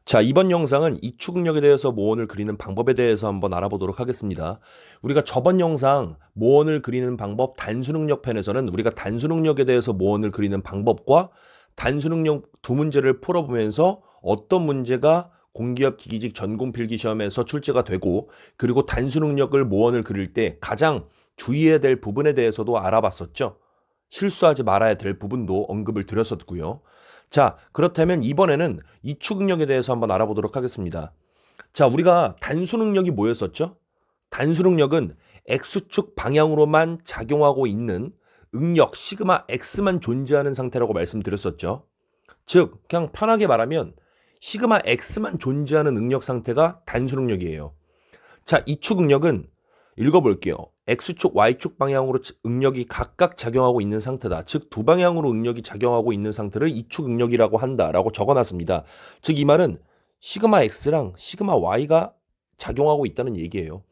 자, 이번 영상은 이축응력에 대해서 모원을 그리는 방법에 대해서 한번 알아보도록 하겠습니다. 우리가 저번 영상 모원을 그리는 방법 단순응력 편에서는 우리가 단순응력에 대해서 모원을 그리는 방법과 단순응력 두 문제를 풀어보면서 어떤 문제가 공기업 기기직 전공필기 시험에서 출제가 되고, 그리고 단순응력을 모원을 그릴 때 가장 주의해야 될 부분에 대해서도 알아봤었죠. 실수하지 말아야 될 부분도 언급을 드렸었고요. 자, 그렇다면 이번에는 이축 응력에 대해서 한번 알아보도록 하겠습니다. 자, 우리가 단순 응력이 뭐였었죠? 단순 응력은 X축 방향으로만 작용하고 있는 응력 시그마 X만 존재하는 상태라고 말씀드렸었죠. 즉, 그냥 편하게 말하면 시그마 X만 존재하는 응력 상태가 단순 응력이에요. 자, 이축 응력은 읽어볼게요. X축, Y축 방향으로 응력이 각각 작용하고 있는 상태다. 즉, 두 방향으로 응력이 작용하고 있는 상태를 이축 응력이라고 한다라고 적어놨습니다. 즉, 이 말은 시그마 X랑 시그마 Y가 작용하고 있다는 얘기예요.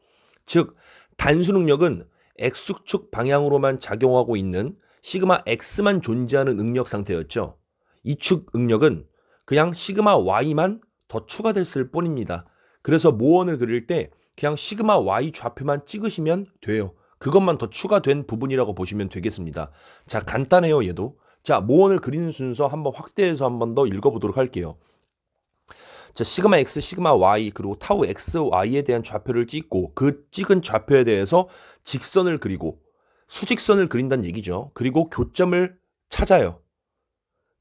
즉, 단순 응력은 X축 방향으로만 작용하고 있는 시그마 X만 존재하는 응력 상태였죠. 이축 응력은 그냥 시그마 Y만 더 추가됐을 뿐입니다. 그래서 모원을 그릴 때 그냥 시그마 Y 좌표만 찍으시면 돼요. 그것만 더 추가된 부분이라고 보시면 되겠습니다. 자, 간단해요, 얘도. 자, 모원을 그리는 순서 한번 확대해서 한번 더 읽어보도록 할게요. 자, 시그마 X, 시그마 Y, 그리고 타우 X, Y에 대한 좌표를 찍고 그 찍은 좌표에 대해서 직선을 그리고 수직선을 그린다는 얘기죠. 그리고 교점을 찾아요.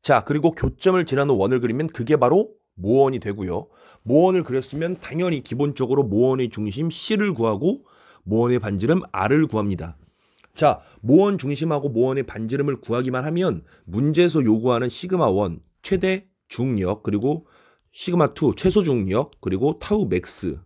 자, 그리고 교점을 지나는 원을 그리면 그게 바로 모원이 되고요. 모원을 그렸으면 당연히 기본적으로 모원의 중심 C를 구하고 모원의 반지름 R을 구합니다. 자, 모원 중심하고 모원의 반지름을 구하기만 하면 문제에서 요구하는 시그마 1 최대 중력, 그리고 시그마 2 최소 중력, 그리고 타우 맥스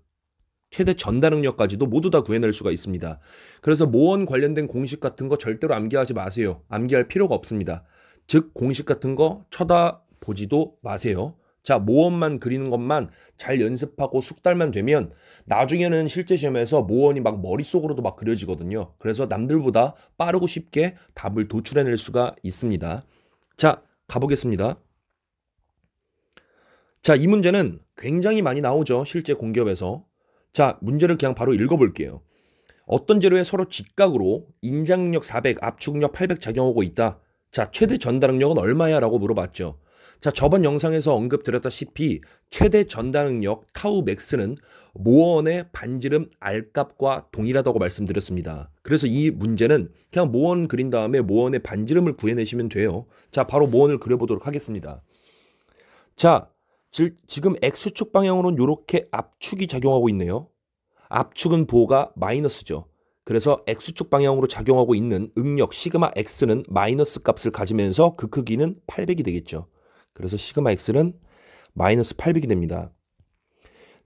최대 전달 응력까지도 모두 다 구해낼 수가 있습니다. 그래서 모원 관련된 공식 같은 거 절대로 암기하지 마세요. 암기할 필요가 없습니다. 즉, 공식 같은 거 쳐다보지도 마세요. 자, 모원만 그리는 것만 잘 연습하고 숙달만 되면 나중에는 실제 시험에서 모원이 막 머릿속으로도 막 그려지거든요. 그래서 남들보다 빠르고 쉽게 답을 도출해낼 수가 있습니다. 자, 가보겠습니다. 자, 이 문제는 굉장히 많이 나오죠. 실제 공기업에서. 자, 문제를 그냥 바로 읽어볼게요. 어떤 재료에 서로 직각으로 인장력 400, 압축력 800 작용하고 있다. 자, 최대 전달응력은 얼마야? 라고 물어봤죠. 자, 저번 영상에서 언급드렸다시피 최대 전달응력 타우 맥스는 모원의 반지름 R값과 동일하다고 말씀드렸습니다. 그래서 이 문제는 그냥 모원 그린 다음에 모원의 반지름을 구해내시면 돼요. 자, 바로 모원을 그려보도록 하겠습니다. 자, 지금 X축 방향으로는 이렇게 압축이 작용하고 있네요. 압축은 부호가 마이너스죠. 그래서 X축 방향으로 작용하고 있는 응력 시그마 X는 마이너스 값을 가지면서 그 크기는 800이 되겠죠. 그래서 시그마 X는 마이너스 800이 됩니다.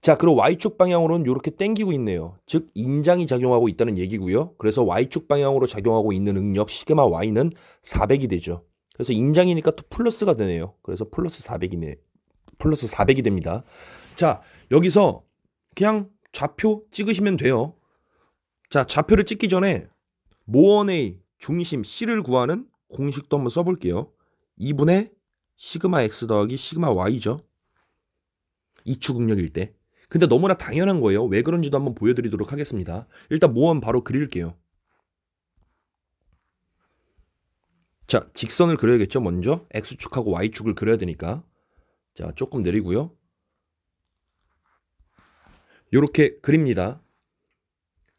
자, 그리고 Y축 방향으로는 이렇게 땡기고 있네요. 즉, 인장이 작용하고 있다는 얘기고요. 그래서 Y축 방향으로 작용하고 있는 응력 시그마 Y는 400이 되죠. 그래서 인장이니까 또 플러스가 되네요. 그래서 플러스 400이네. 플러스 400이 됩니다. 자, 여기서 그냥 좌표 찍으시면 돼요. 자, 좌표를 찍기 전에 모원의 중심 C를 구하는 공식도 한번 써볼게요. 2분의 시그마 X 더하기 시그마 Y죠. 이축 응력일 때. 근데 너무나 당연한 거예요. 왜 그런지도 한번 보여드리도록 하겠습니다. 일단 모원 바로 그릴게요. 자, 직선을 그려야겠죠. 먼저 X축하고 Y축을 그려야 되니까. 자, 조금 내리고요. 이렇게 그립니다.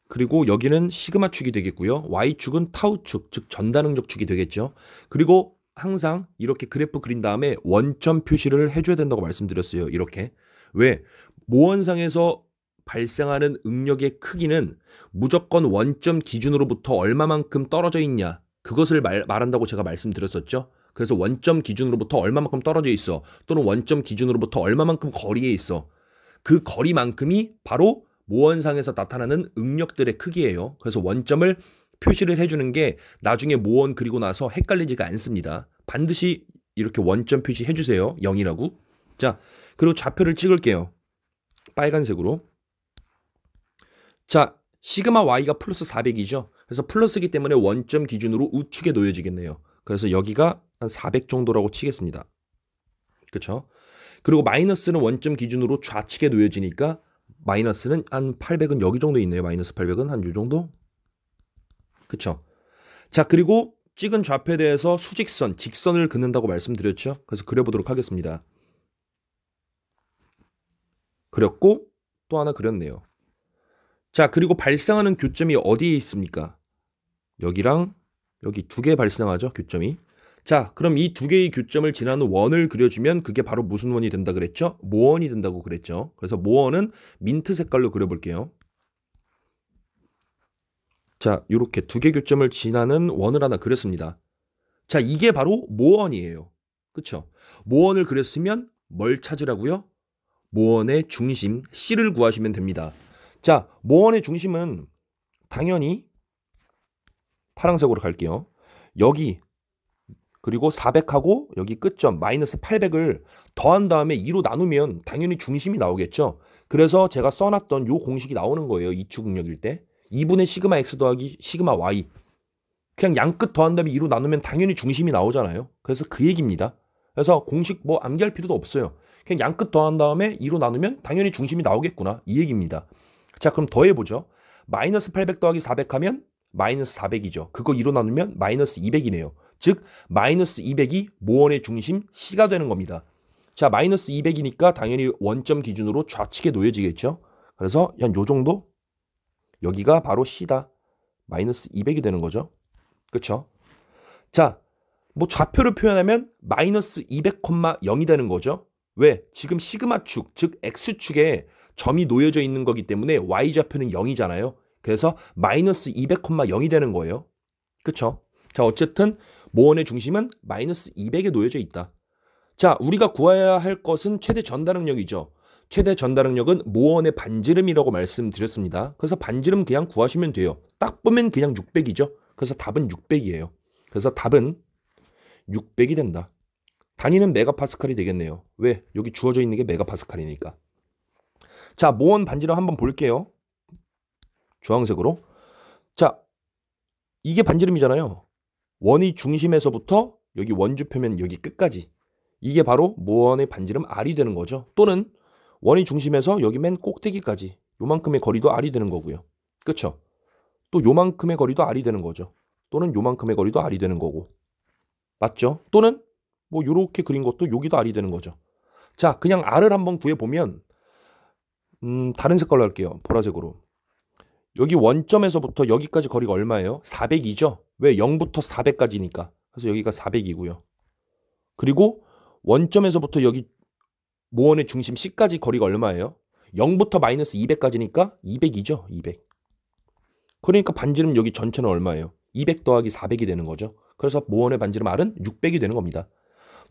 그리고 여기는 시그마축이 되겠고요. Y축은 타우축, 즉 전달응력축이 되겠죠. 그리고 항상 이렇게 그래프 그린 다음에 원점 표시를 해줘야 된다고 말씀드렸어요. 이렇게. 왜? 모원상에서 발생하는 응력의 크기는 무조건 원점 기준으로부터 얼마만큼 떨어져 있냐, 그것을 말한다고 제가 말씀드렸었죠. 그래서 원점 기준으로부터 얼마만큼 떨어져 있어, 또는 원점 기준으로부터 얼마만큼 거리에 있어, 그 거리만큼이 바로 모원상에서 나타나는 응력들의 크기예요. 그래서 원점을 표시를 해주는 게 나중에 모원 그리고 나서 헷갈리지가 않습니다. 반드시 이렇게 원점 표시 해주세요. 0이라고. 자, 그리고 좌표를 찍을게요. 빨간색으로. 자, 시그마 Y가 플러스 400이죠. 그래서 플러스이기 때문에 원점 기준으로 우측에 놓여지겠네요. 그래서 여기가 한 400 정도라고 치겠습니다. 그렇죠? 그리고 마이너스는 원점 기준으로 좌측에 놓여지니까 마이너스는 한 800은 여기 정도 있네요. 마이너스 800은 한 요 정도? 그쵸? 자, 그리고 찍은 좌표에 대해서 수직선, 직선을 긋는다고 말씀드렸죠. 그래서 그려보도록 하겠습니다. 그렸고 또 하나 그렸네요. 자, 그리고 발생하는 교점이 어디에 있습니까? 여기랑 여기 두 개 발생하죠, 교점이. 자, 그럼 이 두 개의 교점을 지나는 원을 그려주면 그게 바로 무슨 원이 된다 그랬죠? 모원이 된다고 그랬죠. 그래서 모원은 민트 색깔로 그려볼게요. 자, 이렇게 두 개 교점을 지나는 원을 하나 그렸습니다. 자, 이게 바로 모원이에요. 그쵸? 모원을 그렸으면 뭘 찾으라고요? 모원의 중심 C를 구하시면 됩니다. 자, 모원의 중심은 당연히 파란색으로 갈게요. 여기 그리고 400하고 여기 끝점 마이너스 800을 더한 다음에 2로 나누면 당연히 중심이 나오겠죠. 그래서 제가 써놨던 요 공식이 나오는 거예요. 이축응력일 때 2분의 시그마 x 더하기 시그마 y. 그냥 양끝 더한 다음에 2로 나누면 당연히 중심이 나오잖아요. 그래서 그 얘기입니다. 그래서 공식 뭐 암기할 필요도 없어요. 그냥 양끝 더한 다음에 2로 나누면 당연히 중심이 나오겠구나. 이 얘기입니다. 자, 그럼 더해보죠. 마이너스 800 더하기 400 하면 마이너스 400이죠. 그거 2로 나누면 마이너스 200이네요. 즉 마이너스 200이 모원의 중심 C가 되는 겁니다. 자, 마이너스 200이니까 당연히 원점 기준으로 좌측에 놓여지겠죠. 그래서 한 요 정도? 여기가 바로 C다. 마이너스 200이 되는 거죠. 그쵸? 자, 뭐 좌표를 표현하면 마이너스 200,0이 되는 거죠. 왜? 지금 시그마축, 즉 X축에 점이 놓여져 있는 거기 때문에 Y좌표는 0이잖아요. 그래서 마이너스 200,0이 되는 거예요. 그쵸? 자, 어쨌든 모원의 중심은 마이너스 200에 놓여져 있다. 자, 우리가 구해야 할 것은 최대 전달응력이죠. 최대 전달응력은 모원의 반지름이라고 말씀드렸습니다. 그래서 반지름 그냥 구하시면 돼요. 딱 보면 그냥 600이죠. 그래서 답은 600이에요. 그래서 답은 600이 된다. 단위는 메가파스칼이 되겠네요. 왜? 여기 주어져 있는 게 메가파스칼이니까. 자, 모원 반지름 한번 볼게요. 주황색으로. 자, 이게 반지름이잖아요. 원이 중심에서부터 여기 원주표면 여기 끝까지. 이게 바로 모원의 반지름 R이 되는 거죠. 또는 원이 중심에서 여기 맨 꼭대기까지 요만큼의 거리도 R이 되는 거고요. 그쵸? 또 요만큼의 거리도 R이 되는 거죠. 또는 요만큼의 거리도 R이 되는 거고. 맞죠? 또는 뭐 요렇게 그린 것도 여기도 R이 되는 거죠. 자, 그냥 R을 한번 구해보면 다른 색깔로 할게요. 보라색으로. 여기 원점에서부터 여기까지 거리가 얼마예요? 400이죠? 왜? 0부터 400까지니까. 그래서 여기가 400이고요. 그리고 원점에서부터 여기 모원의 중심 C까지 거리가 얼마예요? 0부터 마이너스 200까지니까 200이죠? 200. 그러니까 반지름 여기 전체는 얼마예요? 200 더하기 400이 되는 거죠. 그래서 모원의 반지름 R은 600이 되는 겁니다.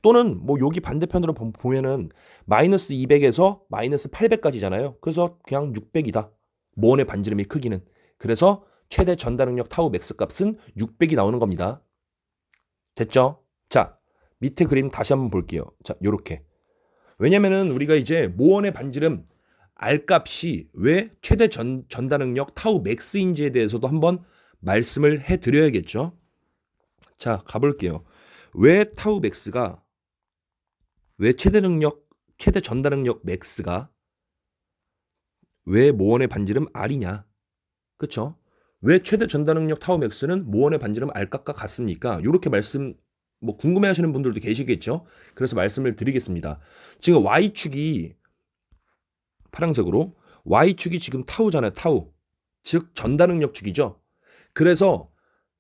또는 뭐 여기 반대편으로 보면은 마이너스 200에서 마이너스 800까지잖아요. 그래서 그냥 600이다. 모원의 반지름의 크기는. 그래서 최대 전달응력 타우 맥스 값은 600이 나오는 겁니다. 됐죠? 자, 밑에 그림 다시 한번 볼게요. 자, 요렇게. 왜냐면은 우리가 이제 모원의 반지름 R 값이 왜 최대 전달응력 타우 맥스인지에 대해서도 한번 말씀을 해드려야겠죠. 자, 가볼게요. 왜 타우 맥스가 왜 최대 전달응력 맥스가 왜 모원의 반지름 R이냐? 그쵸? 왜 최대 전달응력 타우 맥스는 모원의 반지름 R 값과 같습니까? 이렇게 말씀 뭐 궁금해하시는 분들도 계시겠죠? 그래서 말씀을 드리겠습니다. 지금 Y축이 파란색으로 Y축이 지금 타우잖아요. 타우. 즉 전달응력 축이죠. 그래서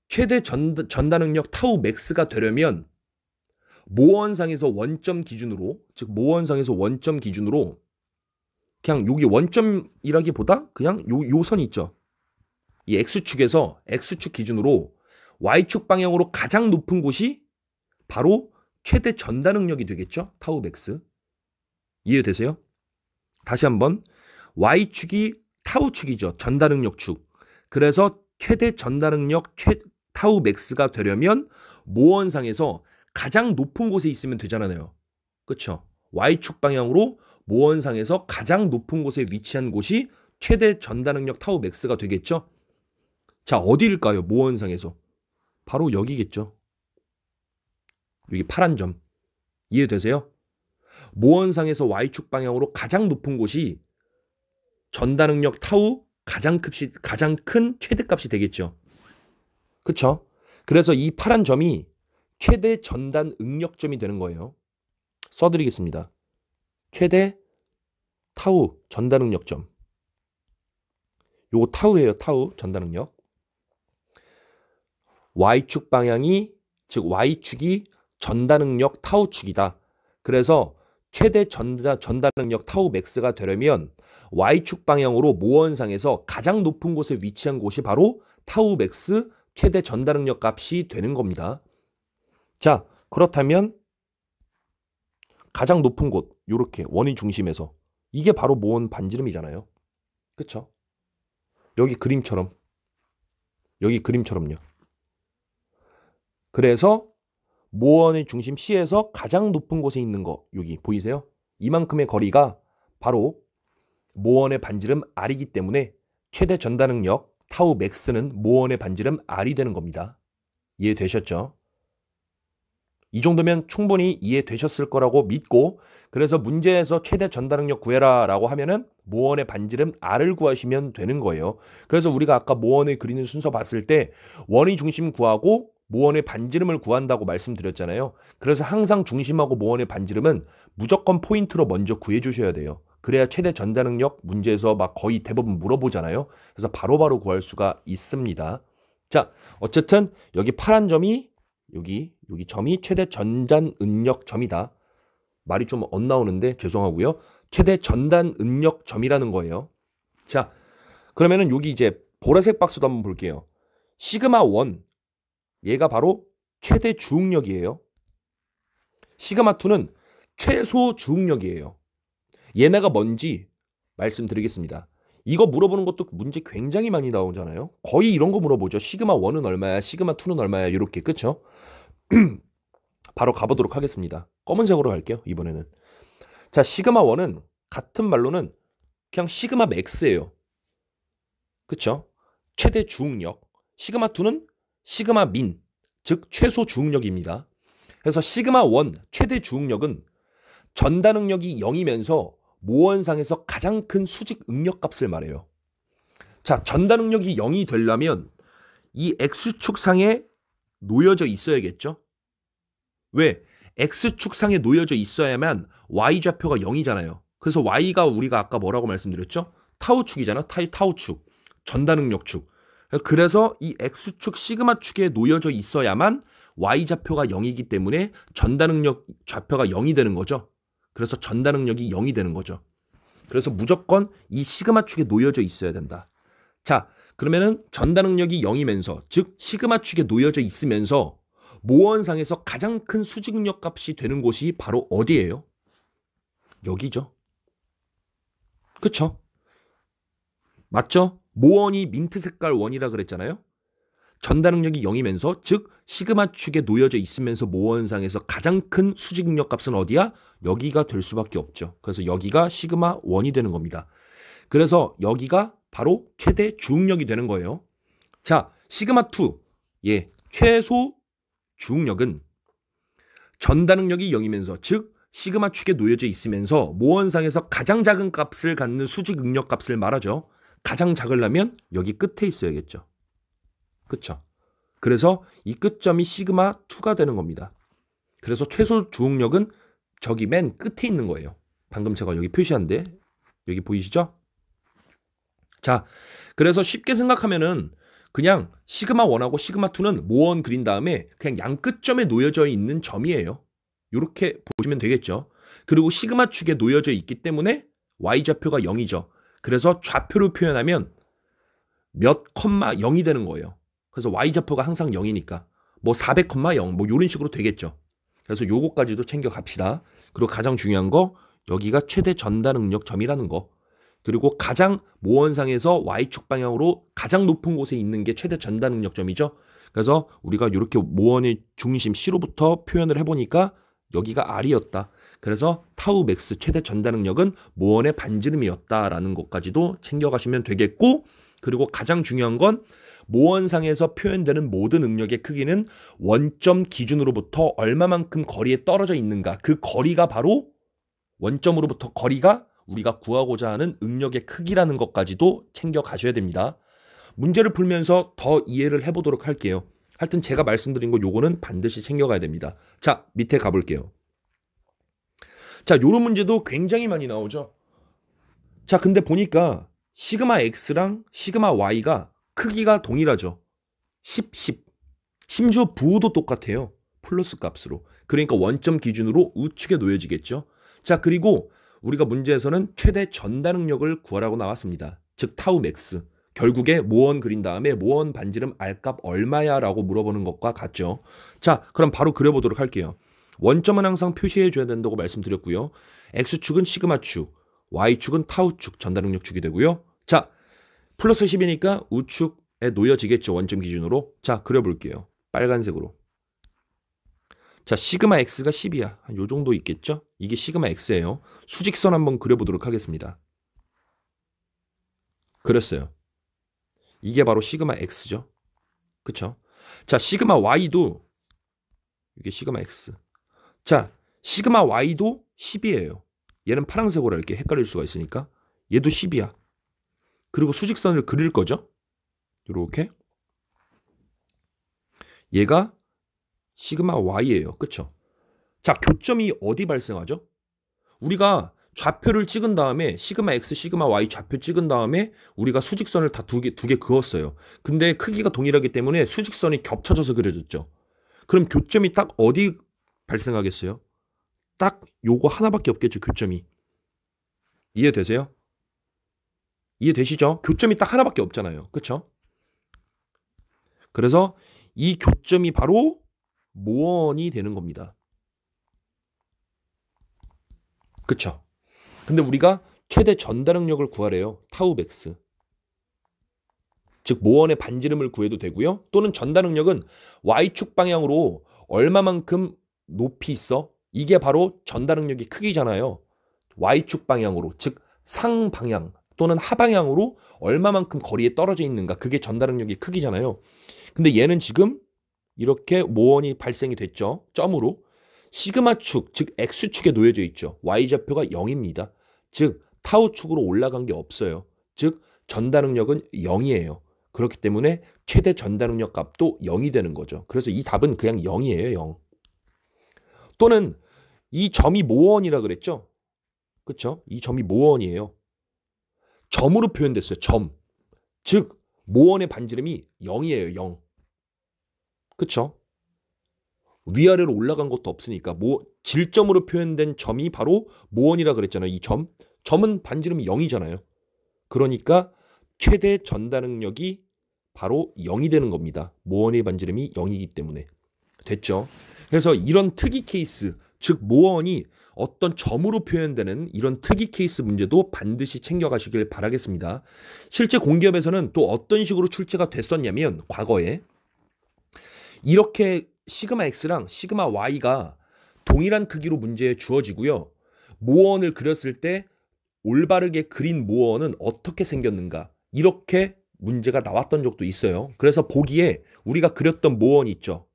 최대 전달응력 타우 맥스가 되려면 모원상에서 원점 기준으로 즉 모원상에서 원점 기준으로 그냥 여기 원점이라기보다 그냥 요 선이 있죠. 이 X축에서 X축 기준으로 Y축 방향으로 가장 높은 곳이 바로 최대 전달응력이 되겠죠. 타우 맥스. 이해되세요? 다시 한번 Y축이 타우축이죠. 전달응력 축. 그래서 최대 전달응력 타우 맥스가 되려면 모원상에서 가장 높은 곳에 있으면 되잖아요. 그렇죠? Y축 방향으로 모원상에서 가장 높은 곳에 위치한 곳이 최대 전달응력 타우 맥스가 되겠죠? 자, 어디일까요? 모원상에서. 바로 여기겠죠. 여기 파란 점. 이해되세요? 모원상에서 y축 방향으로 가장 높은 곳이 전단응력 타우 가장 큰 최대값이 되겠죠. 그쵸? 그래서 이 파란 점이 최대 전단 응력점이 되는 거예요. 써드리겠습니다. 최대 타우 전단 응력점. 요거 타우예요. 타우 전단 응력. y축 방향이 즉 y축이 전단 응력 타우 축이다. 그래서 최대 전단 응력 타우 맥스가 되려면 y축 방향으로 모원상에서 가장 높은 곳에 위치한 곳이 바로 타우 맥스 최대 전단 응력 값이 되는 겁니다. 자, 그렇다면 가장 높은 곳, 요렇게 원위 중심에서 이게 바로 모원 반지름이잖아요. 그쵸? 여기 그림처럼요. 그래서 모원의 중심 C에서 가장 높은 곳에 있는 거, 여기 보이세요? 이만큼의 거리가 바로 모원의 반지름 R이기 때문에 최대 전단 응력 타우 맥스는 모원의 반지름 R이 되는 겁니다. 이해되셨죠? 이 정도면 충분히 이해되셨을 거라고 믿고, 그래서 문제에서 최대 전단 응력 구해라 라고 하면은 모원의 반지름 R을 구하시면 되는 거예요. 그래서 우리가 아까 모원을 그리는 순서 봤을 때 원위 중심 구하고 모원의 반지름을 구한다고 말씀드렸잖아요. 그래서 항상 중심하고 모원의 반지름은 무조건 포인트로 먼저 구해주셔야 돼요. 그래야 최대 전단 응력 문제에서 막 거의 대부분 물어보잖아요. 그래서 바로바로 구할 수가 있습니다. 자, 어쨌든 여기 파란 점이 여기 점이 최대 전단 응력 점이다. 말이 좀 엇나오는데 죄송하고요. 최대 전단 응력 점이라는 거예요. 자, 그러면은 여기 이제 보라색 박스도 한번 볼게요. 시그마 1 얘가 바로 최대 주응력이에요. 시그마 2는 최소 주응력이에요. 얘네가 뭔지 말씀드리겠습니다. 이거 물어보는 것도 문제 굉장히 많이 나오잖아요. 거의 이런 거 물어보죠. 시그마 1은 얼마야? 시그마 2는 얼마야? 이렇게, 그쵸? 바로 가보도록 하겠습니다. 검은색으로 갈게요. 이번에는. 자, 시그마 1은 같은 말로는 그냥 시그마 맥스예요. 그쵸? 최대 주응력. 시그마 2는 시그마 민, 즉 최소 주응력입니다. 그래서 시그마 1 최대 주응력은 전단 응력이 0이면서 모원상에서 가장 큰 수직 응력 값을 말해요. 자, 전단 응력이 0이 되려면 이 X축상에 놓여져 있어야겠죠? 왜? X축상에 놓여져 있어야만 Y좌표가 0이잖아요. 그래서 Y가 우리가 아까 뭐라고 말씀드렸죠? 타우축이잖아. 타우축. 전단 응력축. 그래서 이 X축 시그마축에 놓여져 있어야만 Y좌표가 0이기 때문에 전단 응력 좌표가 0이 되는 거죠. 그래서 전단 응력이 0이 되는 거죠. 그래서 무조건 이 시그마축에 놓여져 있어야 된다. 자, 그러면은 전단 응력이 0이면서, 즉 시그마축에 놓여져 있으면서 모원상에서 가장 큰 수직응력 값이 되는 곳이 바로 어디예요? 여기죠. 그쵸? 맞죠? 모원이 민트 색깔 원이라 그랬잖아요. 전단 응력이 0이면서, 즉 시그마축에 놓여져 있으면서 모원상에서 가장 큰 수직응력 값은 어디야? 여기가 될 수밖에 없죠. 그래서 여기가 시그마 1이 되는 겁니다. 그래서 여기가 바로 최대 주응력이 되는 거예요. 자, 시그마 2, 최소 주응력은 전단 응력이 0이면서, 즉 시그마축에 놓여져 있으면서 모원상에서 가장 작은 값을 갖는 수직 응력 값을 말하죠. 가장 작으려면 여기 끝에 있어야겠죠. 그쵸? 그래서 이 끝점이 시그마 2가 되는 겁니다. 그래서 최소 주응력은 저기 맨 끝에 있는 거예요. 방금 제가 여기 표시한데 여기 보이시죠? 자, 그래서 쉽게 생각하면은 그냥 시그마 1하고 시그마 2는 모원 그린 다음에 그냥 양 끝점에 놓여져 있는 점이에요. 이렇게 보시면 되겠죠. 그리고 시그마 축에 놓여져 있기 때문에 Y좌표가 0이죠. 그래서 좌표로 표현하면 몇 컴마 0이 되는 거예요. 그래서 Y좌표가 항상 0이니까 뭐 400,0 뭐 이런 식으로 되겠죠. 그래서 요거까지도 챙겨 갑시다. 그리고 가장 중요한 거 여기가 최대 전단 응력 점이라는 거. 그리고 가장 모원상에서 Y축 방향으로 가장 높은 곳에 있는 게 최대 전단 응력점이죠. 그래서 우리가 이렇게 모원의 중심 C로부터 표현을 해보니까 여기가 R이었다. 그래서 타우 맥스 최대 전단 응력은 모원의 반지름이었다라는 것까지도 챙겨가시면 되겠고, 그리고 가장 중요한 건 모원상에서 표현되는 모든 응력의 크기는 원점 기준으로부터 얼마만큼 거리에 떨어져 있는가, 그 거리가 바로 원점으로부터 거리가 우리가 구하고자 하는 응력의 크기라는 것까지도 챙겨 가셔야 됩니다. 문제를 풀면서 더 이해를 해보도록 할게요. 하여튼 제가 말씀드린 거 요거는 반드시 챙겨가야 됩니다. 자, 밑에 가볼게요. 자, 요런 문제도 굉장히 많이 나오죠. 자, 근데 보니까 시그마 X랑 시그마 Y가 크기가 동일하죠. 10, 10. 심지어 부호도 똑같아요. 플러스 값으로. 그러니까 원점 기준으로 우측에 놓여지겠죠. 자, 그리고 우리가 문제에서는 최대 전달 능력을 구하라고 나왔습니다. 즉 타우 맥스. 결국에 모원 그린 다음에 모원 반지름 R값 얼마야? 라고 물어보는 것과 같죠. 자, 그럼 바로 그려보도록 할게요. 원점은 항상 표시해줘야 된다고 말씀드렸고요. X축은 시그마축, Y축은 타우축, 전달 능력축이 되고요. 자, 플러스 10이니까 우축에 놓여지겠죠. 원점 기준으로. 자, 그려볼게요. 빨간색으로. 자, 시그마 X가 10이야. 한 요 정도 있겠죠? 이게 시그마 X예요. 수직선 한번 그려보도록 하겠습니다. 그렸어요. 이게 바로 시그마 X죠. 그쵸? 자, 시그마 Y도 이게 시그마 X. 자, 시그마 Y도 10이에요. 얘는 파란색으로 이렇게 헷갈릴 수가 있으니까 얘도 10이야. 그리고 수직선을 그릴 거죠? 이렇게. 얘가 시그마 Y예요. 그쵸? 자, 교점이 어디 발생하죠? 우리가 좌표를 찍은 다음에 시그마 X, 시그마 Y 좌표 찍은 다음에 우리가 수직선을 다 두 개 그었어요. 근데 크기가 동일하기 때문에 수직선이 겹쳐져서 그려졌죠. 그럼 교점이 딱 어디 발생하겠어요? 딱 요거 하나밖에 없겠죠, 교점이. 이해되세요? 이해되시죠? 교점이 딱 하나밖에 없잖아요. 그쵸? 그래서 이 교점이 바로 모원이 되는 겁니다. 그쵸? 근데 우리가 최대 전달 능력을 구하래요. 타우 맥스. 즉 모원의 반지름을 구해도 되고요. 또는 전달 능력은 Y축 방향으로 얼마만큼 높이 있어? 이게 바로 전달 능력의 크기잖아요. Y축 방향으로, 즉 상방향 또는 하방향으로 얼마만큼 거리에 떨어져 있는가. 그게 전달 능력의 크기잖아요. 근데 얘는 지금 이렇게 모원이 발생이 됐죠. 점으로. 시그마축, 즉 X축에 놓여져 있죠. Y좌표가 0입니다. 즉 타우축으로 올라간 게 없어요. 즉 전달 능력은 0이에요. 그렇기 때문에 최대 전달 능력 값도 0이 되는 거죠. 그래서 이 답은 그냥 0이에요. 0. 또는 이 점이 모원이라 그랬죠. 그렇죠? 이 점이 모원이에요. 점으로 표현됐어요. 점. 즉 모원의 반지름이 0이에요. 0. 그렇죠? 위아래로 올라간 것도 없으니까 질점으로 표현된 점이 바로 모원이라 그랬잖아요. 이 점. 점은 반지름이 0이잖아요. 그러니까 최대 전달 능력이 바로 0이 되는 겁니다. 모원의 반지름이 0이기 때문에. 됐죠? 그래서 이런 특이 케이스, 즉 모원이 어떤 점으로 표현되는 이런 특이 케이스 문제도 반드시 챙겨가시길 바라겠습니다. 실제 공기업에서는 또 어떤 식으로 출제가 됐었냐면 과거에 이렇게 시그마 X랑 시그마 Y가 동일한 크기로 문제에 주어지고요. 모원을 그렸을 때 올바르게 그린 모원은 어떻게 생겼는가 이렇게 문제가 나왔던 적도 있어요. 그래서 보기에 우리가 그렸던 모원 있죠.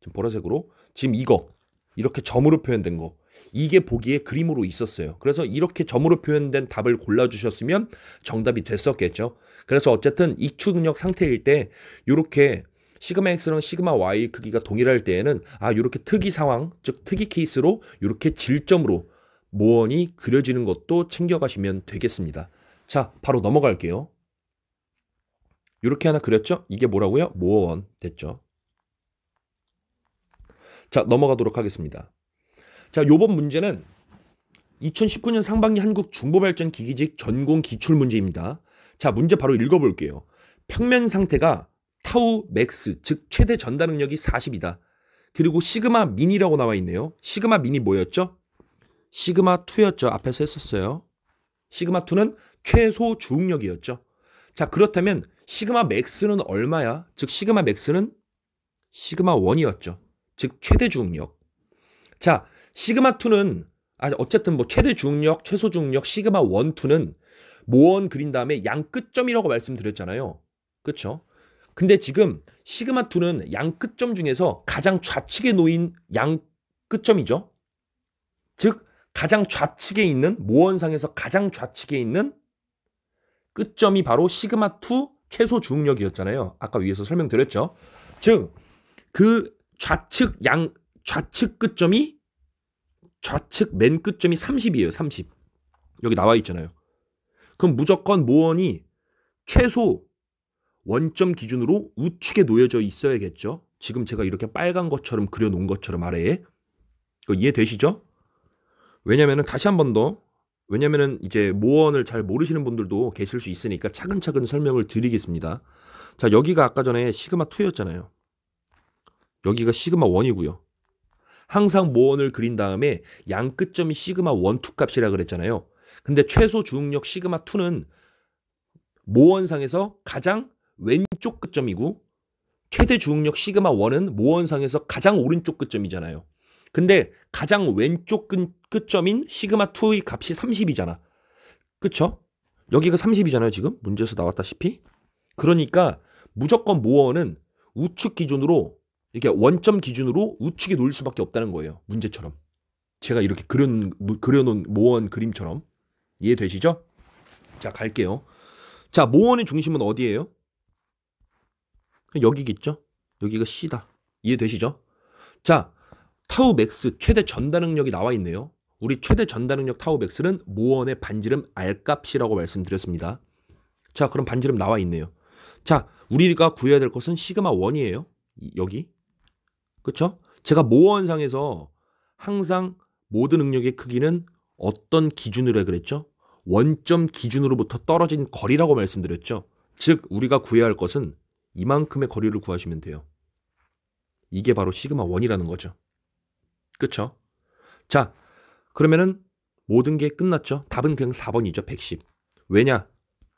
지금 보라색으로 지금 이거 이렇게 점으로 표현된 거 이게 보기에 그림으로 있었어요. 그래서 이렇게 점으로 표현된 답을 골라주셨으면 정답이 됐었겠죠. 그래서 어쨌든 익축능력 상태일 때 이렇게 시그마 X랑 시그마 Y 크기가 동일할 때에는 이렇게 특이 상황, 즉 특이 케이스로 이렇게 질점으로 모원이 그려지는 것도 챙겨가시면 되겠습니다. 자, 바로 넘어갈게요. 이렇게 하나 그렸죠? 이게 뭐라고요? 모원 됐죠? 자, 넘어가도록 하겠습니다. 자, 요번 문제는 2019년 상반기 한국 중보발전기기직 전공 기출문제입니다. 자, 문제 바로 읽어볼게요. 평면 상태가 타우 맥스, 즉 최대 전달 능력이 40이다. 그리고 시그마 미니라고 나와 있네요. 시그마 미니 뭐였죠? 시그마 2였죠. 앞에서 했었어요. 시그마 2는 최소 주응력이었죠. 자, 그렇다면 시그마 맥스는 얼마야? 즉 시그마 맥스는 시그마 1이었죠. 즉 최대 주응력. 자, 시그마 2는 어쨌든 뭐 최대 주응력, 최소 주응력 시그마 1, 2는 모원 그린 다음에 양 끝점이라고 말씀드렸잖아요. 그렇죠? 근데 지금 시그마 2는 양 끝점 중에서 가장 좌측에 놓인 양 끝점이죠. 즉 가장 좌측에 있는 모원상에서 가장 좌측에 있는 끝점이 바로 시그마2 최소 중력이었잖아요. 아까 위에서 설명드렸죠. 즉, 그 좌측 끝점이 좌측 맨 끝점이 30이에요. 30. 여기 나와 있잖아요. 그럼 무조건 모원이 최소 원점 기준으로 우측에 놓여져 있어야겠죠. 지금 제가 이렇게 빨간 것처럼 그려놓은 것처럼 아래에. 이해되시죠? 왜냐면은 다시 한 번 더, 왜냐면은 이제 모원을 잘 모르시는 분들도 계실 수 있으니까 차근차근 설명을 드리겠습니다. 자, 여기가 아까 전에 시그마2였잖아요. 여기가 시그마1이고요. 항상 모원을 그린 다음에 양 끝점이 시그마1, 2 값이라 그랬잖아요. 근데 최소 주응력 시그마2는 모원상에서 가장 왼쪽 끝점이고 최대 주응력 시그마1은 모원상에서 가장 오른쪽 끝점이잖아요. 근데 가장 왼쪽 끝점인 시그마2의 값이 30이잖아. 그쵸? 여기가 30이잖아요. 지금 문제에서 나왔다시피. 그러니까 무조건 모원은 우측 기준으로 이게 원점 기준으로 우측에 놓일 수밖에 없다는 거예요. 문제처럼. 제가 이렇게 그려놓은 모원 그림처럼. 이해되시죠? 자, 갈게요. 자, 모원의 중심은 어디예요? 여기겠죠? 여기가 C다. 이해되시죠? 자, 타우 맥스 최대 전달 능력이 나와 있네요. 우리 최대 전달 능력 타우 맥스는 모원의 반지름 R값이라고 말씀드렸습니다. 자, 그럼 반지름 나와 있네요. 자, 우리가 구해야 될 것은 시그마 1이에요. 여기. 그쵸? 제가 모원상에서 항상 모든 능력의 크기는 어떤 기준으로 해 그랬죠? 원점 기준으로부터 떨어진 거리라고 말씀드렸죠. 즉, 우리가 구해야 할 것은 이만큼의 거리를 구하시면 돼요. 이게 바로 시그마 1이라는 거죠. 그쵸? 자, 그러면은 모든 게 끝났죠? 답은 그냥 4번이죠. 110. 왜냐?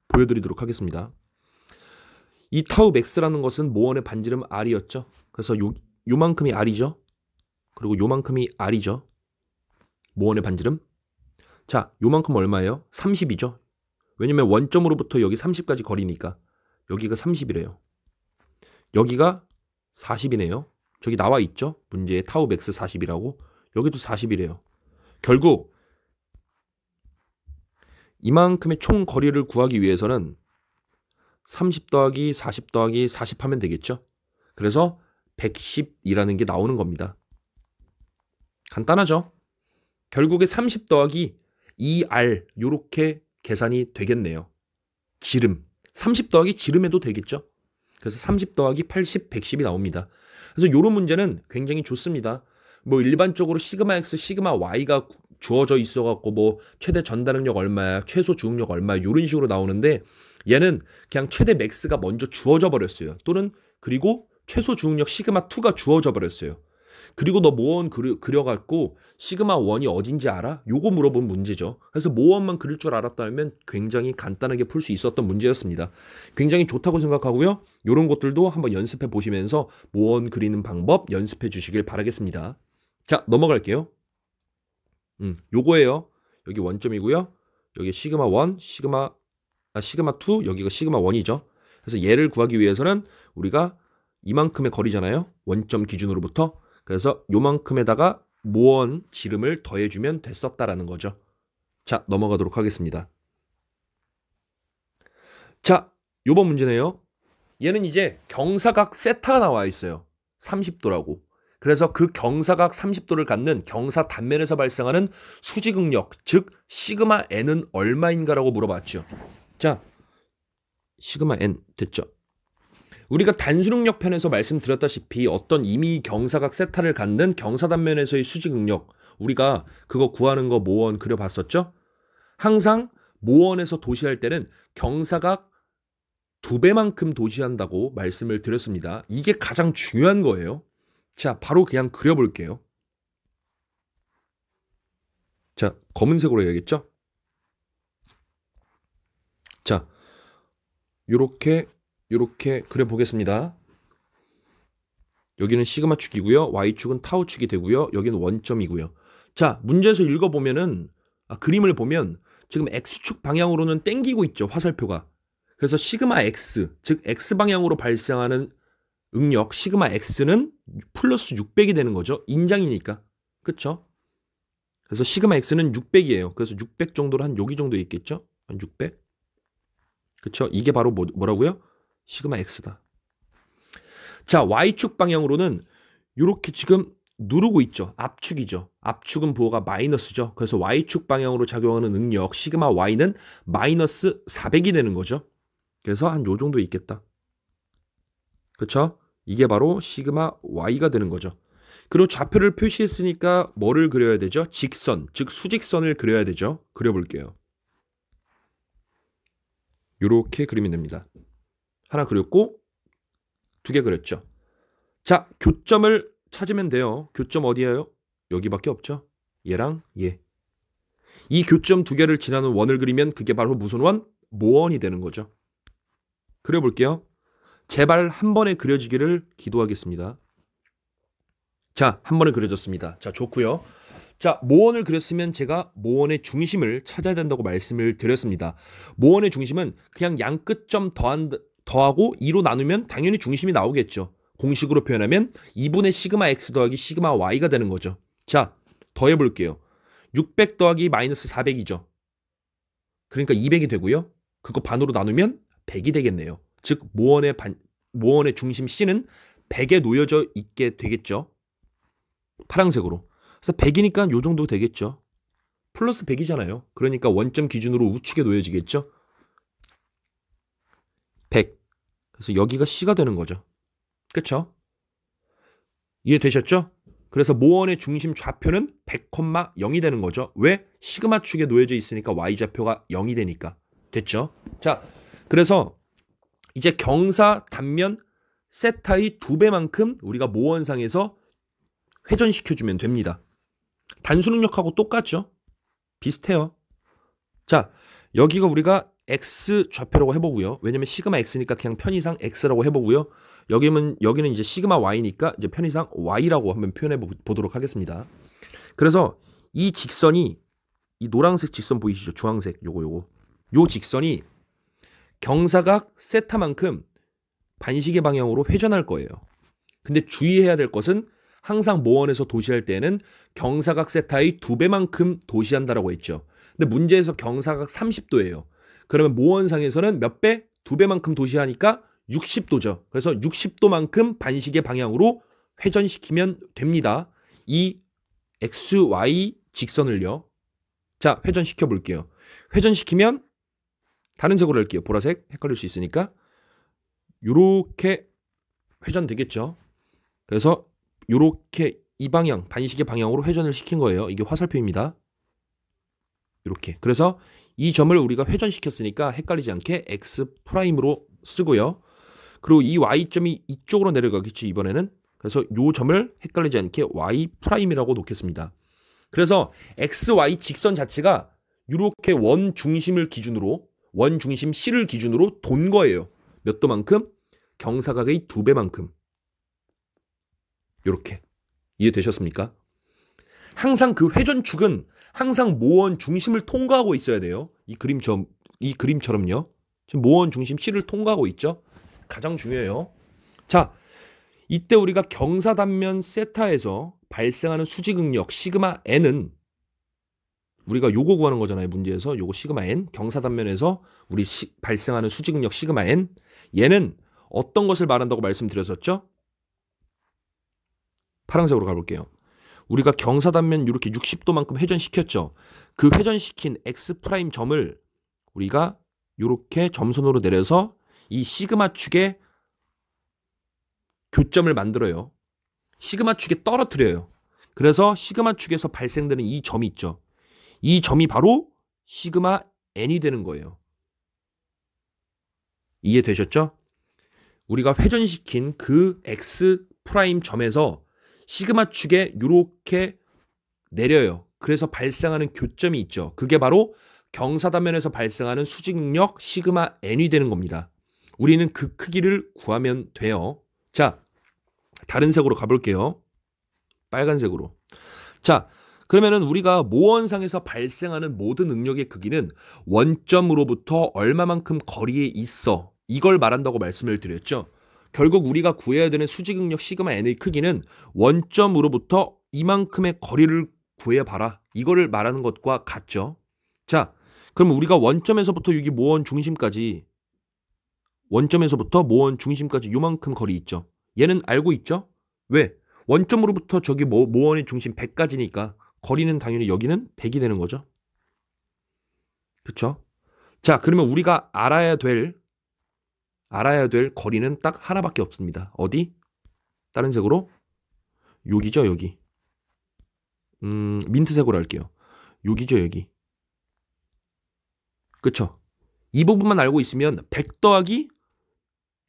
보여드리도록 하겠습니다. 이 타우 맥스라는 것은 모원의 반지름 R이었죠. 그래서 요만큼이 R이죠. 그리고 요만큼이 R이죠. 모원의 반지름. 자, 요만큼 얼마예요? 30이죠. 왜냐면 원점으로부터 여기 30까지 거리니까. 여기가 30이래요. 여기가 40이네요. 저기 나와 있죠? 문제에 타우 맥스 40이라고. 여기도 40이래요. 결국 이만큼의 총 거리를 구하기 위해서는 30 더하기 40 더하기 40 하면 되겠죠? 그래서 110이라는 게 나오는 겁니다. 간단하죠? 결국에 30 더하기 2R 요렇게 계산이 되겠네요. 지름. 30 더하기 지름해도 되겠죠? 그래서 30 더하기 80, 110이 나옵니다. 그래서 이런 문제는 굉장히 좋습니다. 뭐 일반적으로 시그마 X, 시그마 Y가 주어져 있어갖고 뭐 최대 전달 능력 얼마야, 최소 주응력 얼마야 이런 식으로 나오는데 얘는 그냥 최대 맥스가 먼저 주어져 버렸어요. 또는 그리고 최소 주응력 시그마 2가 주어져 버렸어요. 그리고 너 모원 그려갖고 시그마 1이 어딘지 알아? 요거 물어본 문제죠. 그래서 모원만 그릴 줄 알았다면 굉장히 간단하게 풀 수 있었던 문제였습니다. 굉장히 좋다고 생각하고요. 이런 것들도 한번 연습해 보시면서 모원 그리는 방법 연습해 주시길 바라겠습니다. 자, 넘어갈게요. 요거예요. 여기 원점이고요. 여기 시그마 1, 시그마 2, 여기가 시그마 1이죠. 그래서 얘를 구하기 위해서는 우리가 이만큼의 거리잖아요. 원점 기준으로부터. 그래서 요만큼에다가 모원 지름을 더해주면 됐었다라는 거죠. 자, 넘어가도록 하겠습니다. 자, 요번 문제네요. 얘는 이제 경사각 세타가 나와 있어요. 30도라고. 그래서 그 경사각 30도를 갖는 경사 단면에서 발생하는 수직응력, 즉 시그마 n은 얼마인가라고 물어봤죠. 자, 시그마 n 됐죠. 우리가 단수능력 편에서 말씀드렸다시피 어떤 이미 경사각 세타를 갖는 경사단면에서의 수직응력, 우리가 그거 구하는 거 모원 그려봤었죠? 항상 모원에서 도시할 때는 경사각 2배만큼 도시한다고 말씀을 드렸습니다. 이게 가장 중요한 거예요. 자, 바로 그냥 그려볼게요. 자, 검은색으로 해야겠죠? 자, 요렇게 그려보겠습니다. 여기는 시그마 축이고요. Y축은 타우 축이 되고요. 여기는 원점이고요. 자, 문제에서 읽어보면은 그림을 보면 지금 X축 방향으로는 땡기고 있죠. 화살표가. 그래서 시그마 X, 즉 X방향으로 발생하는 응력 시그마 X는 플러스 600이 되는 거죠. 인장이니까. 그쵸? 그래서 시그마 x는 600이에요. 그래서 600 정도로 한 여기 정도 있겠죠? 한 600. 그쵸? 이게 바로 뭐라고요? 시그마 x다. 자, y축 방향으로는 이렇게 지금 누르고 있죠. 압축이죠. 압축은 부호가 마이너스죠. 그래서 y축 방향으로 작용하는 능력 시그마 y는 마이너스 400이 되는 거죠. 그래서 한 요 정도 있겠다. 그쵸? 이게 바로 시그마 y가 되는 거죠. 그리고 좌표를 표시했으니까 뭐를 그려야 되죠? 직선, 즉 수직선을 그려야 되죠. 그려볼게요. 이렇게 그리면 됩니다. 하나 그렸고 2개 그렸죠. 자, 교점을 찾으면 돼요. 교점 어디예요? 여기밖에 없죠. 얘랑 얘. 이 교점 2개를 지나는 원을 그리면 그게 바로 무슨 원? 모원이 되는 거죠. 그려볼게요. 제발 한 번에 그려지기를 기도하겠습니다. 자, 한 번에 그려졌습니다. 자, 좋고요. 자, 모원을 그렸으면 제가 모원의 중심을 찾아야 된다고 말씀을 드렸습니다. 모원의 중심은 그냥 양 끝점 더하고 2로 나누면 당연히 중심이 나오겠죠. 공식으로 표현하면 2분의 시그마 x 더하기 시그마 y가 되는 거죠. 자, 더해볼게요. 600 더하기 마이너스 400이죠. 그러니까 200이 되고요. 그거 반으로 나누면 100이 되겠네요. 즉 모원의 중심 C는 100에 놓여져 있게 되겠죠. 파란색으로. 그래서 100이니까 요 정도 되겠죠. 플러스 100이잖아요. 그러니까 원점 기준으로 우측에 놓여지겠죠. 100. 그래서 여기가 C가 되는 거죠. 그쵸? 이해되셨죠? 그래서 모원의 중심 좌표는 100,0이 되는 거죠. 왜? 시그마 축에 놓여져 있으니까 y좌표가 0이 되니까. 됐죠? 자, 그래서 이제 경사 단면 세타의 2배만큼 우리가 모원상에서 회전시켜주면 됩니다. 단수능력하고 똑같죠? 비슷해요. 자, 여기가 우리가 x 좌표라고 해보고요. 왜냐면 시그마 x니까 그냥 편의상 x라고 해보고요. 여기는 이제 시그마 y니까 이제 편의상 y라고 한번 표현해 보도록 하겠습니다. 그래서 이 직선이 이 노란색 직선 보이시죠? 주황색 요거 요 직선이 경사각 세타만큼 반시계 방향으로 회전할 거예요. 근데 주의해야 될 것은 항상 모원에서 도시할 때는 경사각 세타의 2배만큼 도시한다라고 했죠. 근데 문제에서 경사각 30도예요. 그러면 모원상에서는 몇 배? 2배만큼 도시하니까 60도죠. 그래서 60도만큼 반시계 방향으로 회전시키면 됩니다. 이 XY 직선을요. 자, 회전시켜 볼게요. 회전시키면 다른 색으로 할게요. 보라색 헷갈릴 수 있으니까 요렇게 회전되겠죠. 그래서 요렇게 이 방향, 반시계 방향으로 회전을 시킨 거예요. 이게 화살표입니다. 이렇게. 그래서 이 점을 우리가 회전시켰으니까 헷갈리지 않게 X'으로 쓰고요. 그리고 이 Y점이 이쪽으로 내려가겠지, 이번에는. 그래서 이 점을 헷갈리지 않게 Y'이라고 놓겠습니다. 그래서 XY 직선 자체가 이렇게 원 중심을 기준으로, 원 중심 C를 기준으로 돈 거예요. 몇 도만큼? 경사각의 2배만큼. 이렇게. 이해되셨습니까? 항상 그 회전축은 항상 모원 중심을 통과하고 있어야 돼요. 이 그림처럼요. 지금 모원 중심 C를 통과하고 있죠. 가장 중요해요. 자, 이때 우리가 경사 단면 세타에서 발생하는 수직응력 시그마 n은 우리가 요거 구하는 거잖아요. 문제에서 요거 시그마 n, 경사 단면에서 우리 발생하는 수직응력 시그마 n, 얘는 어떤 것을 말한다고 말씀드렸었죠? 파란색으로 가볼게요. 우리가 경사 단면 이렇게 60도만큼 회전시켰죠. 그 회전시킨 X' 점을 우리가 이렇게 점선으로 내려서 이 시그마 축에 교점을 만들어요. 시그마 축에 떨어뜨려요. 그래서 시그마 축에서 발생되는 이 점이 있죠. 이 점이 바로 시그마 n이 되는 거예요. 이해되셨죠? 우리가 회전시킨 그 X' 점에서 시그마 축에 이렇게 내려요. 그래서 발생하는 교점이 있죠. 그게 바로 경사단면에서 발생하는 수직능력 시그마 n이 되는 겁니다. 우리는 그 크기를 구하면 돼요. 자, 다른 색으로 가볼게요. 빨간색으로. 자, 그러면은 우리가 모원상에서 발생하는 모든 응력의 크기는 원점으로부터 얼마만큼 거리에 있어. 이걸 말한다고 말씀을 드렸죠. 결국 우리가 구해야 되는 수직응력 시그마 n의 크기는 원점으로부터 이만큼의 거리를 구해봐라. 이거를 말하는 것과 같죠. 자, 그럼 우리가 원점에서부터 여기 모원 중심까지 원점에서부터 모원 중심까지 요만큼 거리 있죠. 얘는 알고 있죠? 왜? 원점으로부터 저기 모원의 중심 100까지니까 거리는 당연히 여기는 100이 되는 거죠. 그쵸? 자, 그러면 우리가 알아야 될 거리는 딱 하나밖에 없습니다. 어디? 다른 색으로? 여기죠, 여기. 민트색으로 할게요. 여기죠, 여기. 그쵸? 이 부분만 알고 있으면 100 더하기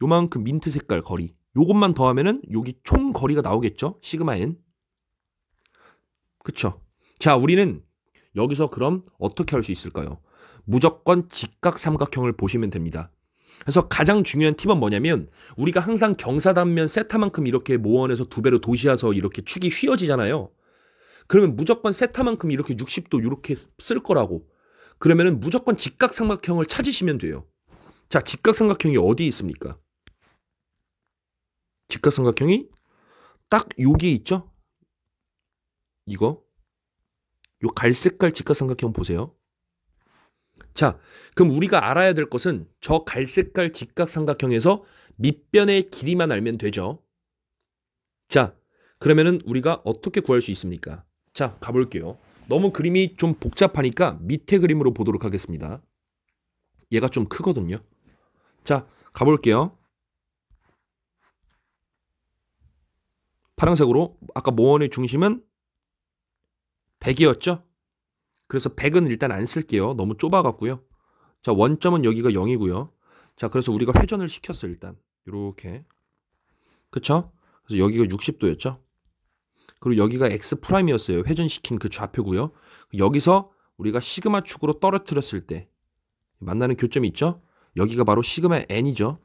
요만큼 민트 색깔 거리. 요것만 더하면은 여기 총 거리가 나오겠죠? 시그마 n. 그쵸? 자, 우리는 여기서 그럼 어떻게 할 수 있을까요? 무조건 직각삼각형을 보시면 됩니다. 그래서 가장 중요한 팁은 뭐냐면 우리가 항상 경사단면 세타만큼 이렇게 모원에서 2배로 도시하서 이렇게 축이 휘어지잖아요. 그러면 무조건 세타만큼 이렇게 60도 이렇게 쓸 거라고. 그러면은 무조건 직각삼각형을 찾으시면 돼요. 자, 직각삼각형이 어디에 있습니까? 직각삼각형이 딱 여기에 있죠? 이거. 요 갈색깔 직각삼각형 보세요. 자, 그럼 우리가 알아야 될 것은 저 갈색깔 직각삼각형에서 밑변의 길이만 알면 되죠. 자, 그러면은 우리가 어떻게 구할 수 있습니까? 자, 가볼게요. 너무 그림이 좀 복잡하니까 밑에 그림으로 보도록 하겠습니다. 얘가 좀 크거든요. 자, 가볼게요. 파란색으로 아까 모원의 중심은 100이었죠? 그래서 100은 일단 안 쓸게요. 너무 좁아갖고요. 자, 원점은 여기가 0이고요. 자, 그래서 우리가 회전을 시켰어요. 일단 이렇게. 그쵸? 그래서 여기가 60도였죠? 그리고 여기가 X'이었어요. 회전시킨 그 좌표고요. 여기서 우리가 시그마 축으로 떨어뜨렸을 때 만나는 교점이 있죠? 여기가 바로 시그마 n이죠.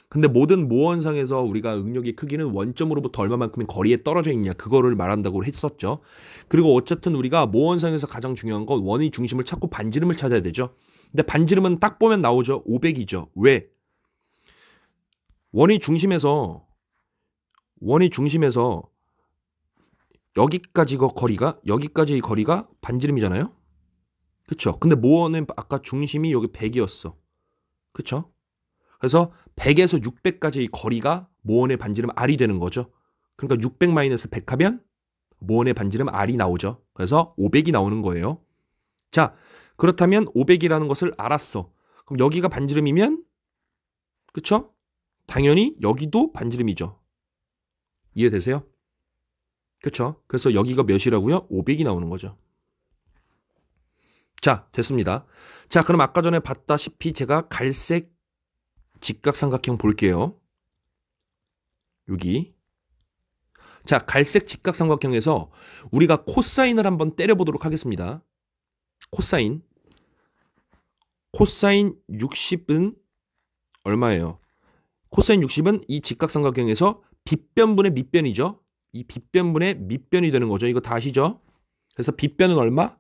근데 모든 모원상에서 우리가 응력의 크기는 원점으로부터 얼마만큼의 거리에 떨어져 있냐 그거를 말한다고 했었죠. 그리고 어쨌든 우리가 모원상에서 가장 중요한 건 원의 중심을 찾고 반지름을 찾아야 되죠. 근데 반지름은 딱 보면 나오죠. 500이죠. 왜? 원의 중심에서 여기까지의 거리가 반지름이잖아요. 그쵸? 근데 모원은 아까 중심이 여기 100이었어. 그쵸? 그래서 100에서 600까지의 거리가 모원의 반지름 R이 되는 거죠. 그러니까 600 마이너스 100 하면 모원의 반지름 R이 나오죠. 그래서 500이 나오는 거예요. 자, 그렇다면 500이라는 것을 알았어. 그럼 여기가 반지름이면 그쵸? 당연히 여기도 반지름이죠. 이해되세요? 그쵸? 그래서 여기가 몇이라고요? 500이 나오는 거죠. 자, 됐습니다. 자, 그럼 아까 전에 봤다시피 제가 갈색 직각삼각형 볼게요. 여기. 자, 갈색 직각삼각형에서 우리가 코사인을 한번 때려보도록 하겠습니다. 코사인 60은 얼마예요? 코사인 60은 이 직각삼각형에서 빗변분의 밑변이죠. 이 빗변분의 밑변이 되는 거죠. 이거 다 아시죠? 그래서 빗변은 얼마?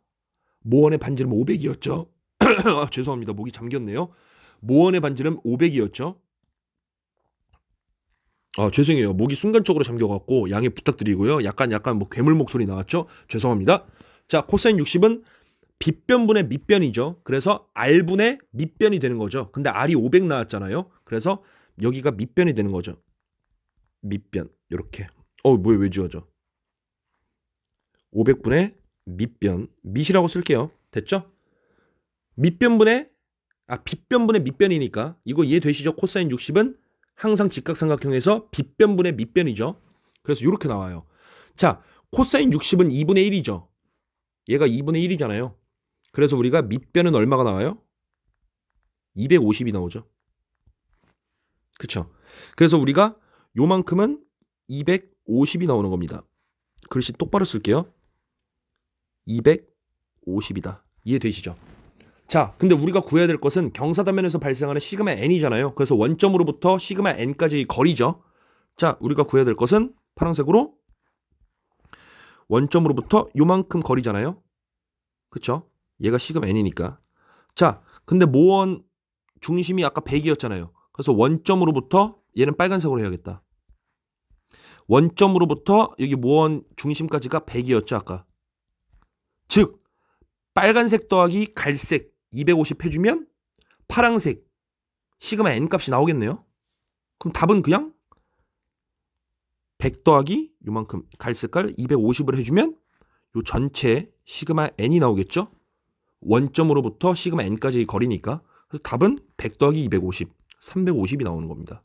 모원의 반지름 500이었죠. 죄송합니다. 목이 잠겼네요. 모원의 반지름 500이었죠. 죄송해요. 목이 순간적으로 잠겨갖고 양해 부탁드리고요. 약간 뭐 괴물 목소리 나왔죠? 죄송합니다. 자, 코사인 60은 빗변분의 밑변이죠. 그래서 R분의 밑변이 되는 거죠. 근데 R이 500 나왔잖아요. 그래서 여기가 밑변이 되는 거죠. 밑변 이렇게. 뭐야 왜 지워져? 500분의 밑변. 밑이라고 쓸게요. 됐죠? 빗변분의 밑변이니까 이거 이해되시죠? 코사인 60은 항상 직각삼각형에서 빗변분의 밑변이죠. 그래서 이렇게 나와요. 자, 코사인 60은 2분의 1이죠. 얘가 2분의 1이잖아요. 그래서 우리가 밑변은 얼마가 나와요? 250이 나오죠. 그쵸? 그래서 우리가 요만큼은 250이 나오는 겁니다. 글씨 똑바로 쓸게요. 250이다. 이해되시죠? 자, 근데 우리가 구해야 될 것은 경사단면에서 발생하는 시그마 n이잖아요. 그래서 원점으로부터 시그마 n까지의 거리죠. 자, 우리가 구해야 될 것은 파란색으로 원점으로부터 요만큼 거리잖아요. 그쵸? 얘가 시그마 n이니까. 자, 근데 모원 중심이 아까 100이었잖아요. 그래서 원점으로부터 얘는 빨간색으로 해야겠다. 원점으로부터 여기 모원 중심까지가 100이었죠, 아까. 즉 빨간색 더하기 갈색 250 해주면 파랑색 시그마 n 값이 나오겠네요. 그럼 답은 그냥 100 더하기 요만큼 갈색깔 250을 해주면 요 전체 시그마 n이 나오겠죠. 원점으로부터 시그마 n까지의 거리니까. 그래서 답은 100 더하기 250, 350이 나오는 겁니다.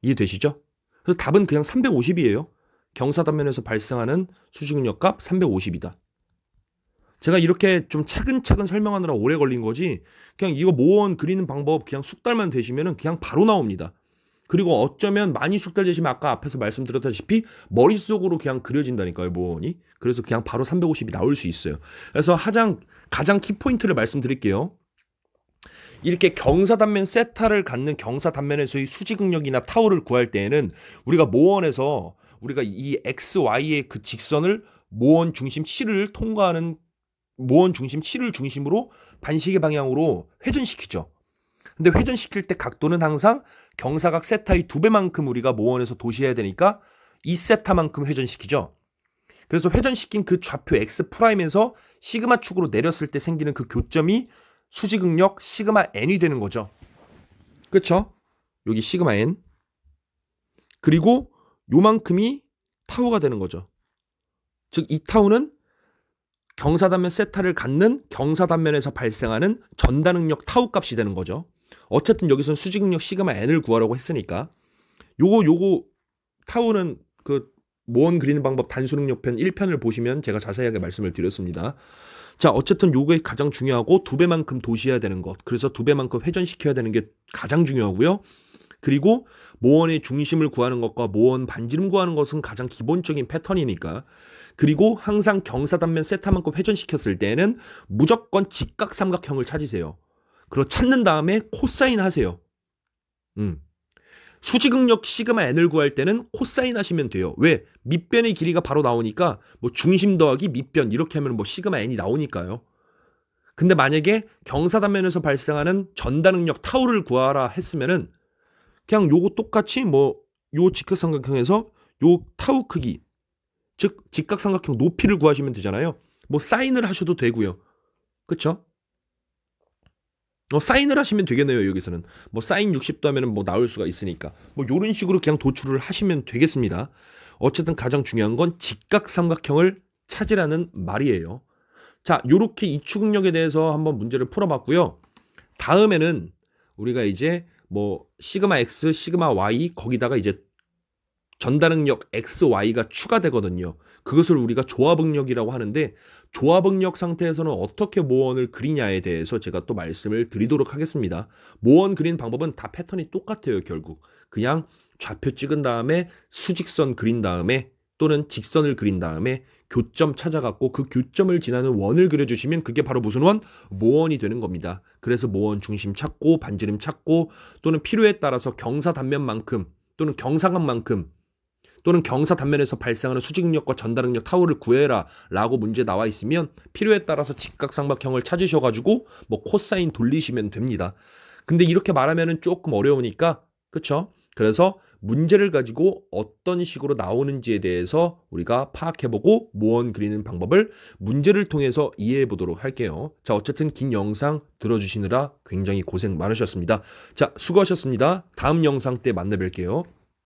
이해되시죠? 그래서 답은 그냥 350이에요. 경사단면에서 발생하는 수직응력 값 350이다. 제가 이렇게 좀 차근차근 설명하느라 오래 걸린 거지 그냥 이거 모원 그리는 방법 그냥 숙달만 되시면 그냥 바로 나옵니다. 그리고 어쩌면 많이 숙달되시면 아까 앞에서 말씀드렸다시피 머릿속으로 그냥 그려진다니까요, 모원이. 그래서 그냥 바로 350이 나올 수 있어요. 그래서 가장 키포인트를 말씀드릴게요. 이렇게 경사단면 세타를 갖는 경사단면에서의 수직응력이나 타우를 구할 때에는 우리가 모원에서 우리가 이 XY의 그 직선을 모원 중심 C를 통과하는 모원 중심 C를 중심으로 반시계 방향으로 회전시키죠. 근데 회전시킬 때 각도는 항상 경사각 세타의 2배만큼 우리가 모원에서 도시해야 되니까 2세타만큼 회전시키죠. 그래서 회전시킨 그 좌표 X'에서 시그마 축으로 내렸을 때 생기는 그 교점이 수직응력 시그마 n이 되는 거죠. 그쵸? 여기 시그마 n. 그리고 요만큼이 타우가 되는 거죠. 즉 이 타우는 경사단면 세타를 갖는 경사단면에서 발생하는 전단응력 타우 값이 되는 거죠. 어쨌든 여기서는 수직응력 시그마 n을 구하라고 했으니까 요거 타우는 그 모원 그리는 방법 단순응력편 1편을 보시면 제가 자세하게 말씀을 드렸습니다. 자, 어쨌든 요게 가장 중요하고 2배만큼 도시해야 되는 것. 그래서 2배만큼 회전시켜야 되는 게 가장 중요하고요. 그리고 모원의 중심을 구하는 것과 모원 반지름 구하는 것은 가장 기본적인 패턴이니까. 그리고 항상 경사단면 세타만큼 회전시켰을 때는 무조건 직각삼각형을 찾으세요. 그리고 찾는 다음에 코사인 하세요. 수직응력 시그마 n을 구할 때는 코사인 하시면 돼요. 왜? 밑변의 길이가 바로 나오니까 뭐 중심 더하기 밑변 이렇게 하면 뭐 시그마 n이 나오니까요. 근데 만약에 경사단면에서 발생하는 전단응력 타우를 구하라 했으면은 그냥 요거 똑같이 뭐 요 직각삼각형에서 요 타우 크기 즉 직각삼각형 높이를 구하시면 되잖아요. 뭐 사인을 하셔도 되고요. 그쵸? 사인을 하시면 되겠네요. 여기서는 뭐 사인 60도 하면은 뭐 나올 수가 있으니까 뭐 요런 식으로 그냥 도출을 하시면 되겠습니다. 어쨌든 가장 중요한 건 직각삼각형을 찾으라는 말이에요. 자, 요렇게 이축응력에 대해서 한번 문제를 풀어봤고요. 다음에는 우리가 이제 뭐 시그마 x, 시그마 y 거기다가 이제 전단응력 XY가 추가되거든요. 그것을 우리가 조합응력이라고 하는데 조합응력 상태에서는 어떻게 모원을 그리냐에 대해서 제가 또 말씀을 드리도록 하겠습니다. 모원 그리는 방법은 다 패턴이 똑같아요. 결국 그냥 좌표 찍은 다음에 수직선 그린 다음에 또는 직선을 그린 다음에 교점 찾아갖고 그 교점을 지나는 원을 그려주시면 그게 바로 무슨 원? 모원이 되는 겁니다. 그래서 모원 중심 찾고 반지름 찾고 또는 필요에 따라서 경사 단면만큼 또는 경사각만큼 또는 경사 단면에서 발생하는 수직응력과 전단응력 타우를 구해라 라고 문제 나와 있으면 필요에 따라서 직각삼각형을 찾으셔가지고 뭐 코사인 돌리시면 됩니다. 근데 이렇게 말하면은 조금 어려우니까 그쵸? 그래서 문제를 가지고 어떤 식으로 나오는지에 대해서 우리가 파악해보고 모원 그리는 방법을 문제를 통해서 이해해보도록 할게요. 자, 어쨌든 긴 영상 들어주시느라 굉장히 고생 많으셨습니다. 자, 수고하셨습니다. 다음 영상 때 만나 뵐게요.